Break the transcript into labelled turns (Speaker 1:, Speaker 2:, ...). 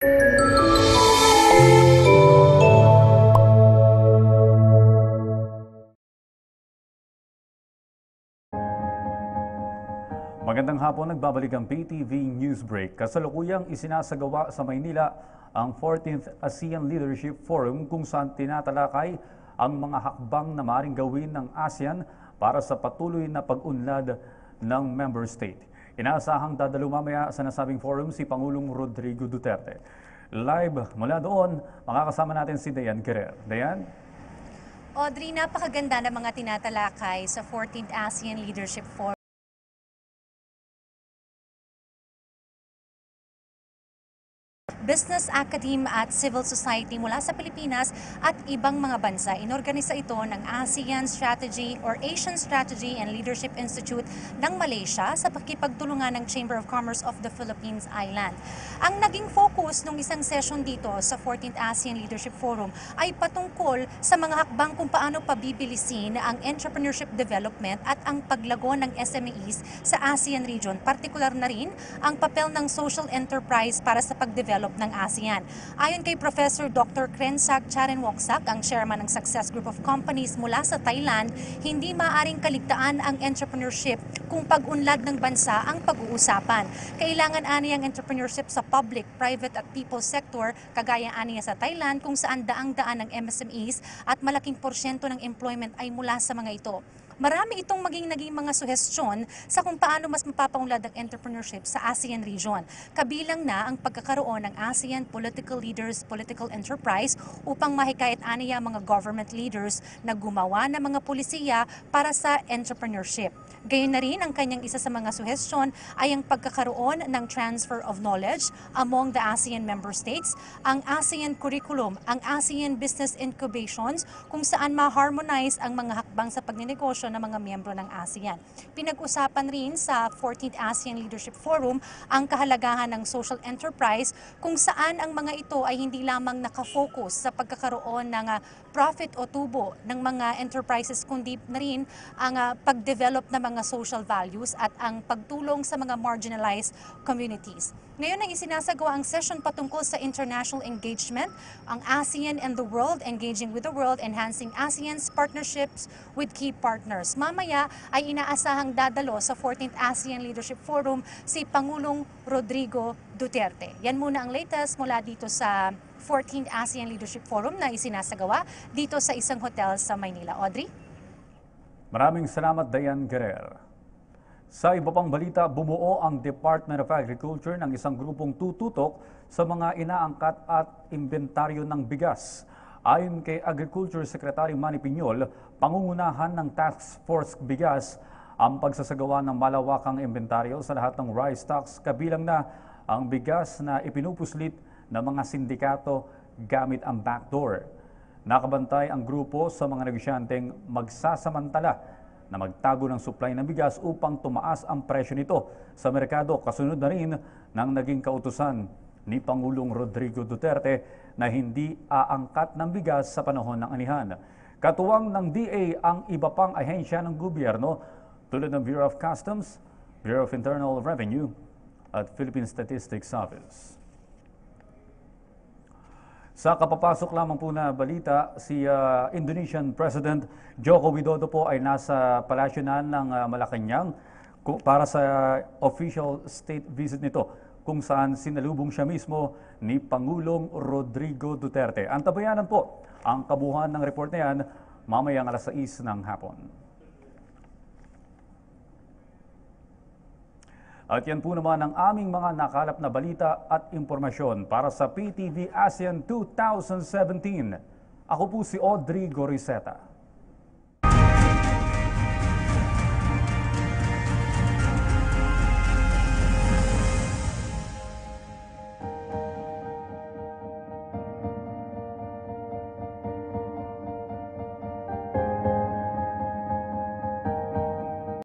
Speaker 1: Magandang hapon, nagbabalik ang PTV Newsbreak. Kasalukuyang isinasagawa sa Maynila ang 14th ASEAN Leadership Forum kung saan tinatalakay ang mga hakbang na maaaring gawin ng ASEAN para sa patuloy na pag-unlad ng member state. Inaasahang dadalo mamaya sa nasabing forum si Pangulong Rodrigo Duterte. Live mula doon, makakasama natin si Dayan Guerrer. Dayan?
Speaker 2: Audrey, napakaganda ng mga tinatalakay sa 14th ASEAN Leadership Forum. Business, academe at civil society mula sa Pilipinas at ibang mga bansa. Inorganisa ito ng ASEAN Strategy or Asian Strategy and Leadership Institute ng Malaysia sa pakikipagtulungan ng Chamber of Commerce of the Philippines Island. Ang naging focus ng isang session dito sa 14th ASEAN Leadership Forum ay patungkol sa mga hakbang kung paano pabibilisin ang entrepreneurship development at ang paglago ng SMEs sa ASEAN region. Partikular na rin ang papel ng social enterprise para sa pagdevelop ng ASEAN. Ayon kay Professor Dr. Krensag Charenwoksak, ang chairman ng Success Group of Companies mula sa Thailand, hindi maaaring kaligtaan ang entrepreneurship kung pag-unlad ng bansa ang pag-uusapan. Kailangan ani ang entrepreneurship sa public, private at people sector, kagaya aniya sa Thailand kung saan daang-daan ng MSMEs at malaking porsyento ng employment ay mula sa mga ito. Marami itong naging mga suhestyon sa kung paano mas mapapaunlad ang entrepreneurship sa ASEAN region. Kabilang na ang pagkakaroon ng ASEAN Political Leaders Political Enterprise upang mahikayat aniya mga government leaders na gumawa ng mga polisiya para sa entrepreneurship. Gayon na rin ang kanyang isa sa mga suhestyon ay ang pagkakaroon ng transfer of knowledge among the ASEAN member states, ang ASEAN curriculum, ang ASEAN business incubations kung saan ma-harmonize ang mga hakbang sa pagninegosyo ng mga miyembro ng ASEAN. Pinag-usapan rin sa 14th ASEAN Leadership Forum ang kahalagahan ng social enterprise kung saan ang mga ito ay hindi lamang nakafocus sa pagkakaroon ng profit o tubo ng mga enterprises kundi na rin ang pag-develop ng mga social values at ang pagtulong sa mga marginalized communities. Ngayon ay isinasagawa ang session patungkol sa international engagement, ang ASEAN and the world, engaging with the world, enhancing ASEAN's partnerships with key partners. Mamaya ay inaasahang dadalo sa 14th ASEAN Leadership Forum si Pangulong Rodrigo Duterte. Yan muna ang latest mula dito sa 14th ASEAN Leadership Forum na isinasagawa dito sa isang hotel sa Maynila. Audrey?
Speaker 1: Maraming salamat, Dayan Guerrer. Sa iba pang balita, bumuo ang Department of Agriculture ng isang grupong tututok sa mga inaangkat at inventaryo ng bigas. Ayon kay Agriculture Secretary Manny Piñol, pangungunahan ng Task Force Bigas ang pagsasagawa ng malawakang inventaryo sa lahat ng rice stocks, kabilang na ang bigas na ipinupuslit ng mga sindikato gamit ang backdoor. Nakabantay ang grupo sa mga negosyanteng magsasamantala na magtago ng supply ng bigas upang tumaas ang presyo nito sa merkado. Kasunod na rin ng naging kautusan ni Pangulong Rodrigo Duterte na hindi aangkat ng bigas sa panahon ng anihan. Katuwang ng DA ang iba pang ahensya ng gobyerno tulad ng Bureau of Customs, Bureau of Internal Revenue at Philippine Statistics Office. Sa kapapasok lamang po na balita, si Indonesian President Joko Widodo po ay nasa palasyo na ng Malacanang para sa official state visit nito kung saan sinalubong siya mismo ni Pangulong Rodrigo Duterte. Antabayanan po ang kabuuan ng report na yan mamayang alas 6 ng hapon. At yan po naman ang aming mga nakalap na balita at impormasyon para sa PTV ASEAN 2017. Ako po si Audrey Goriseta.